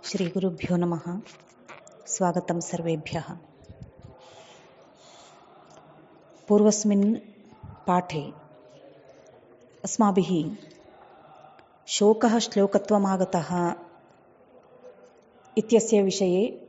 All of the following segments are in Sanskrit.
श्रीगुरुभ्यो नमः। स्वागतं सर्वेभ्यः। पूर्वस्मिन् पाठे अस्माभिः शोकः श्लोकत्वमागतः इत्यस्य विषये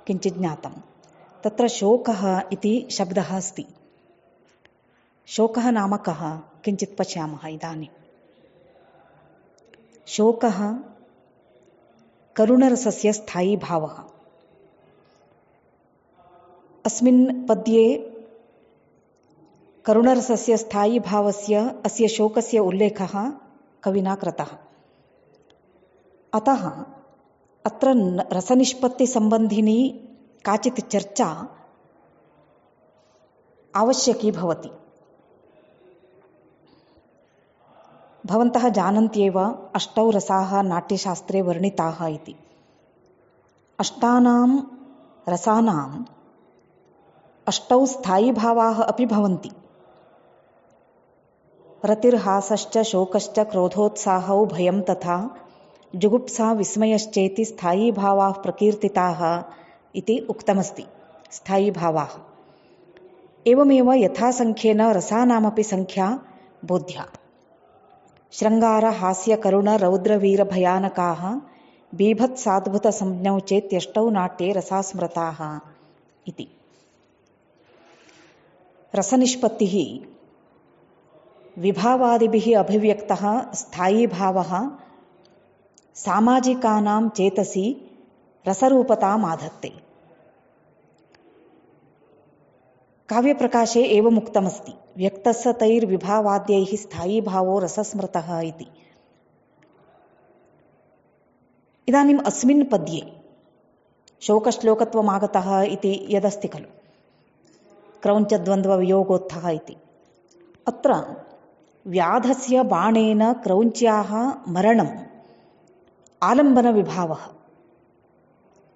किञ्चित् ज्ञातं। तत्र शोकः इति शब्दः अस्ति। शोकः नाम कः किञ्चित् पश्यामः इदानीं। शोकः करुणरसस्य स्थायी भावः। अस्मिन् पद्ये करुणरसस्य स्थायी भावस्य अस्य शोकस्य उल्लेखः कविना कृतः। अतः अत्र रसनिष्पत्तिसम्बन्धिनी काचित् चर्चा आवश्यकी भवति। भवन्तः जानन्त्येव अष्टौ रसाः नाट्यशास्त्रे वर्णिताः इति। अष्टानां रसानाम् अष्टौ स्थायीभावाः अपि भवन्ति। रतिर्हासश्च शोकश्च क्रोधोत्साहौ भयं तथा जुगुप्सा विस्मयश्चेति स्थायीभावाः प्रकीर्तिताः इति उक्तमस्ति। स्थायीभावाः एवमेव यथासङ्ख्येन रसानामपि संख्या बोध्या। शृङ्गार हास्य करुण रौद्र वीर भयानकाः बीभत्साद्भुत संज्ञौ चेत्यष्टौ नाट्ये रसा स्मृताः इति। रसनिष्पत्तिः विभावादिभिः अभिव्यक्तः स्थायी भावः सामाजिकानां चेतसि रसरूपताम् आधत्ते। काव्यप्रकाशे एवम् उक्तमस्ति। व्यक्तस्य तैर्विभावाद्यैः स्थायी भावो रसस्मृतः इति। इदानीम् अस्मिन् पद्ये शोकश्लोकत्वमागतः इति यदस्ति खलु, क्रौञ्चद्वन्द्ववियोगोत्थः इति। अत्र व्याधस्य बाणेन क्रौञ्च्याः मरणम् आलम्बनविभावः,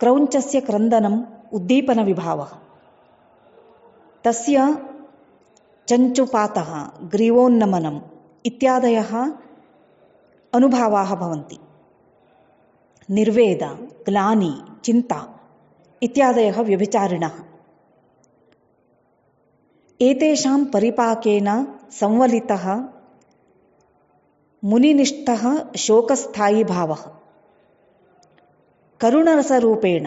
क्रौञ्चस्य क्रन्दनम् उद्दीपनविभावः, तस्य चञ्चुपातः ग्रीवोन्नमनम् इत्यादयः अनुभावाः भवन्ति। निर्वेद ग्लानि चिन्ता इत्यादयः व्यभिचारिणः। एतेषां परिपाकेन संवलितः मुनिनिष्ठः शोकस्थायी भावः करुणरसरूपेण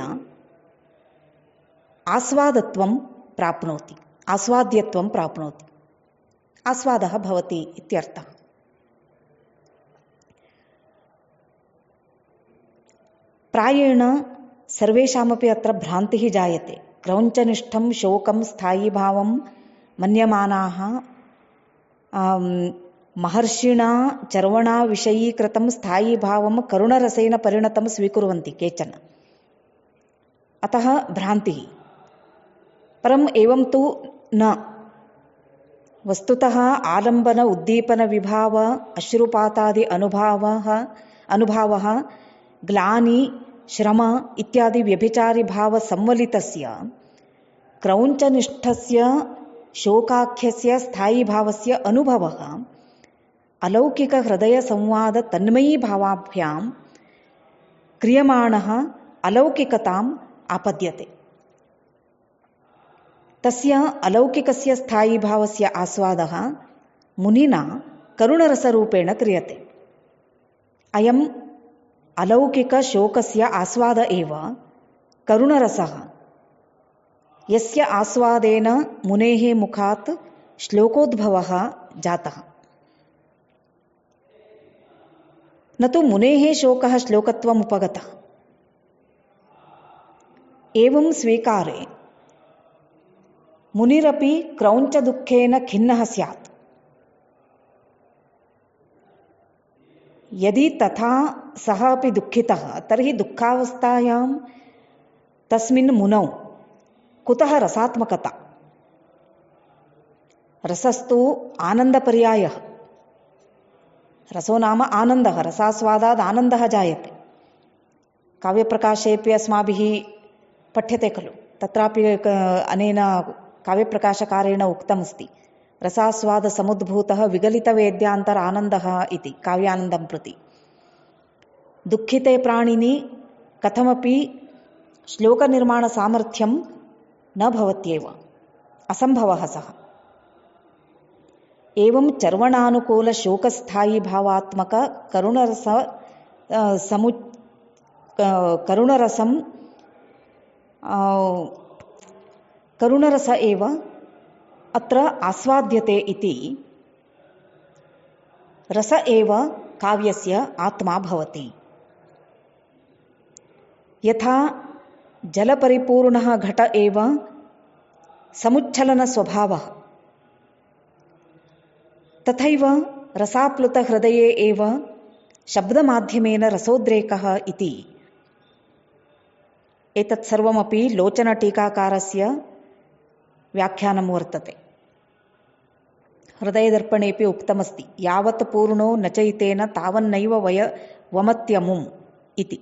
आस्वादत्वं प्राप्नोति, आस्वाद्यत्वं प्राप्नोति, आस्वादः भवति इत्यर्थः। प्रायेण सर्वेषामपि अत्र भ्रान्तिः जायते। क्रौञ्चनिष्ठं शोकं स्थायी भावं मन्यमानाः महर्षिणा चर्वणा विषयीकृतं स्थायी भावं करुणरसेन परिणतं स्वीकुर्वन्ति केचन। अतः भ्रान्तिः। परम् एवं तु न। वस्तुतः आलम्बन उद्दीपन विभाव अश्रुपातादि अनुभावः ग्लानि श्रम इत्यादि व्यभिचारि भाव संवलितस्य क्रौञ्चनिष्ठस्य शोकाख्यस्य स्थायी भावस्य अनुभवः अलौकिक हृदय संवाद तन्मयी भावाभ्यां क्रियमाणः अलौकिकताम् आपद्यते। तस्य अलौकिकस्य स्थायी भावस्य आस्वादः मुनिना करुणरसरूपेण क्रियते। अयम् अलौकिकशोकस्य आस्वाद एव करुणरसः, यस्य आस्वादेन मुनेः मुखात् श्लोकोद्भवः जातः। न तु मुनेः शोकः श्लोकत्वमुपगतः। एवं स्वीकारे मुनिरपि क्रौञ्चदुःखेन खिन्नः स्यात्। यदि तथा सः अपि दुःखितः तर्हि दुःखावस्थायां तस्मिन् मुनौ कुतः रसात्मकता? रसस्तु आनन्दपर्यायः। रसो नाम आनन्दः, रसास्वादात् आनन्दः जायते। काव्यप्रकाशेऽपि अस्माभिः पठ्यते खलु। तत्रापि अनेन काव्यप्रकाशकारेण उक्तमस्ति। रसास्वादसमुद्भूतः विगलितवेद्यान्तरानन्दः इति, काव्यानन्दं प्रति। दुःखिते प्राणिनि कथमपि श्लोकनिर्माणसामर्थ्यं न भवत्येव, असम्भवः सः। एवं चर्वणानुकूलशोकस्थायीभावात्मक करुणरस एव अत्र आस्वाद्यते इति। रस एव काव्यस्य आत्मा भवति। यथा जलपरिपूर्णः घट एव समुच्छलनस्वभावः, तथैव रसाप्लुतहृदये एव शब्दमाध्यमेन रसोद्रेकः इति। एतत् सर्वमपि लोचनटीकाकारस्य व्याख्यानं वर्तते। हृदयदर्पणेपि उक्तमस्ति, यावत् पूर्णो न चैतेन तावन्नैव वमत्यमुम् इति।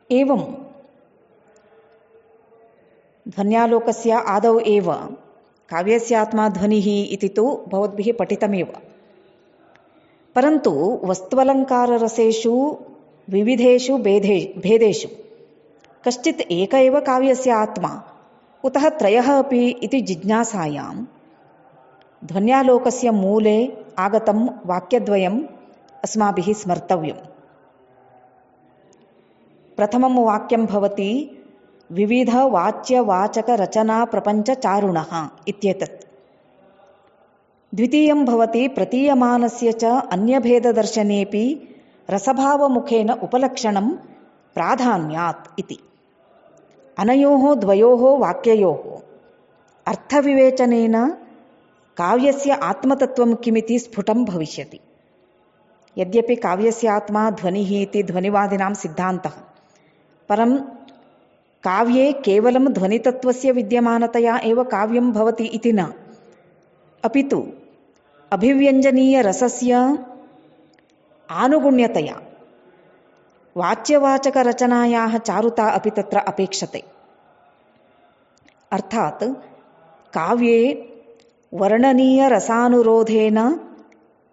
एवं ध्वन्यालोकस्य आदौ एव काव्यस्य आत्मा ध्वनिः इति तु भवद्भिः पठितमेव। परन्तु वस्त्वलङ्काररसेषु विविधेषु भेदेषु कश्चित् एक एव काव्यस्य आत्मा उतः त्रयः अपि इति जिज्ञासायां ध्वन्यालोकस्य मूले आगतं वाक्यद्वयम् अस्माभिः स्मर्तव्यम्। प्रथमं वाक्यं भवति विविधवाच्यवाचकरचनाप्रपञ्चचारुणः इत्येतत्। द्वितीयं भवति प्रतीयमानस्य च अन्यभेददर्शनेऽपि रसभावमुखेन उपलक्षणं प्राधान्यात् इति। अनयोः द्वयोः वाक्ययोः अर्थविवेचनेन काव्यस्य आत्मतत्त्वं किमिति स्फुटं भविष्यति। यद्यपि काव्यस्य आत्मा ध्वनिः इति ध्वनिवादिनां सिद्धान्तः, परं काव्ये केवलं ध्वनितत्त्वस्य विद्यमानतया एव काव्यं भवति इति न, अपि तु अभिव्यञ्जनीयरसस्य आनुगुण्यतया वाच्यवाचकरचनायाः चारुता अपि तत्र अपेक्षते। अर्थात् काव्ये वर्णनीयरसानुरोधेन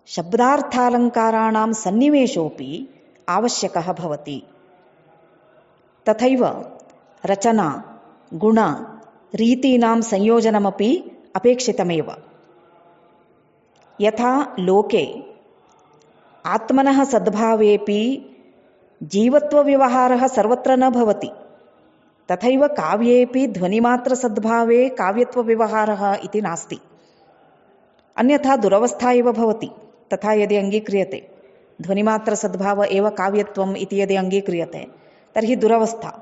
शब्दार्थालङ्काराणां सन्निवेशोऽपि आवश्यकः भवति। तथैव रचना गुण रीतीनां संयोजनमपि अपेक्षितमेव। यथा लोके आत्मनः सद्भावेपि जीवत्वव्यवहारः सर्वत्र न भवति, तथैव काव्येऽपि ध्वनिमात्रसद्भावे काव्यत्वव्यवहारः इति नास्ति। अन्यथा दुरवस्था एव भवति। तथा यदि अङ्गीक्रियते, ध्वनिमात्रसद्भाव एव काव्यत्वम् इति यदि अङ्गीक्रियते, तर्हि दुरवस्था।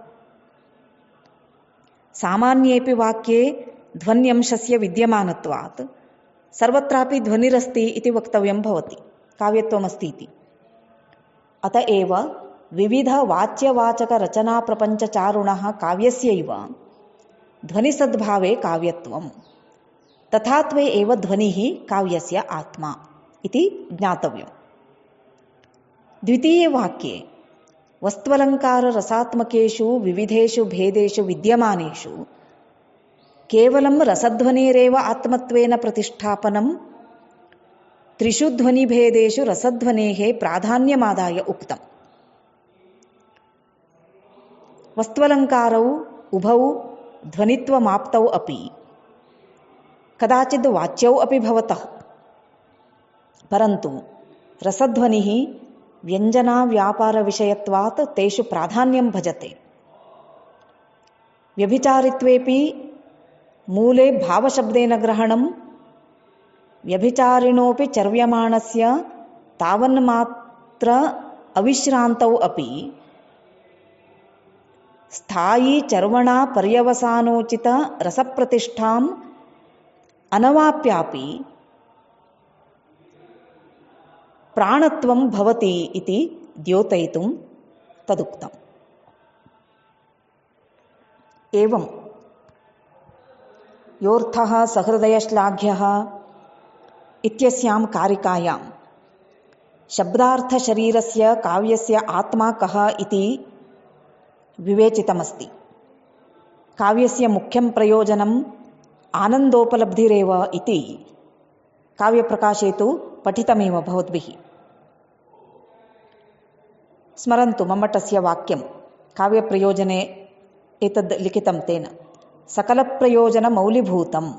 सामान्येऽपि वाक्ये ध्वन्यंशस्य विद्यमानत्वात् सर्वत्रापि ध्वनिरस्ति इति वक्तव्यं भवति, काव्यत्वमस्ति इति। अत एव विविधवाच्यवाचकरचनाप्रपञ्चचारुणः काव्यस्यैव ध्वनिसद्भावे काव्यत्वं, तथात्वे एव ध्वनिः काव्यस्य आत्मा इति ज्ञातव्यम्। द्वितीये वाक्ये वस्त्वलङ्काररसात्मकेषु विविधेषु भेदेषु विद्यमानेषु केवलं रसध्वनेरेव आत्मत्वेन प्रतिष्ठापनं त्रिषु ध्वनिभेदेषु रसध्वनेः प्राधान्यमादाय उक्तम्। वस्त्वलङ्कारौ उभौ ध्वनित्वमाप्तौ अपि कदाचित् वाच्यौ अपि भवतः, परन्तु रसध्वनिः व्यञ्जनाव्यापारविषयत्वात् तेषु प्राधान्यं भजते। व्यभिचारित्वेपि मूले भावशब्देन ग्रहणं व्यभिचारिणोऽपि चर्व्यमाणस्य तावन्मात्र अविश्रान्तौ अपि स्थायी चर्वणा पर्यवसानोचित रसप्रतिष्ठाम् अनवाप्यापि प्राणत्वं भवति इति द्योतयितुं तदुक्तम्। एवं योऽर्थः सहृदयश्लाघ्यः इत्यस्यां कारिकायां शब्दार्थशरीरस्य काव्यस्य आत्मा कः इति विवेचितमस्ति। काव्यस्य मुख्यं प्रयोजनम् आनन्दोपलब्धिरेव इति काव्यप्रकाशे तु पठितमेव भवद्भिः। स्मरन्तु मम्मटस्य वाक्यं काव्यप्रयोजने एतद् लिखितं तेन सकलप्रयोजनमौलिभूतं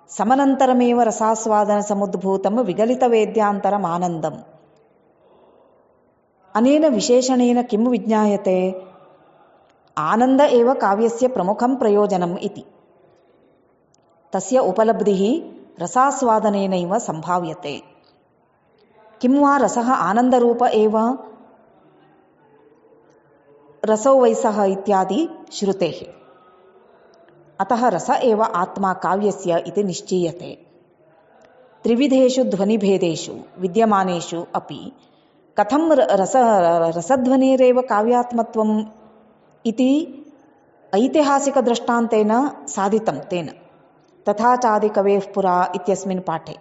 समनन्तरमेव रसास्वादनसमुद्भूतं विगलितवेद्यान्तरमानन्दम्। अनेन विशेषणेन किं विज्ञायते? आनन्द एव काव्यस्य प्रमुखं प्रयोजनम् इति। तस्य उपलब्धिः रसास्वादनेनैव सम्भाव्यते। किं वा रसः आनन्दरूप एव? रसो वैसः इत्यादि श्रुतेः। अतः रस एव आत्मा काव्यस्य इति निश्चीयते। त्रिविधेषु ध्वनिभेदेषु विद्यमानेषु अपि कथं रसध्वनिरेव काव्यात्मत्वम् इति ऐतिहासिकदृष्टान्तेन साधितं तेन। तथा चादिकवेः पुरा इत्यस्मिन् पाठे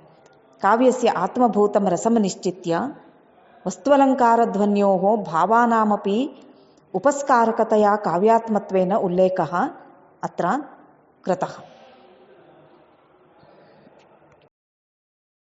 काव्यस्य आत्मभूतं रसं निश्चित्य वस्त्वलङ्कारध्वन्योः भावानामपि उपस्कारकतया काव्यात्मत्वेन उल्लेखः अत्र कृतः।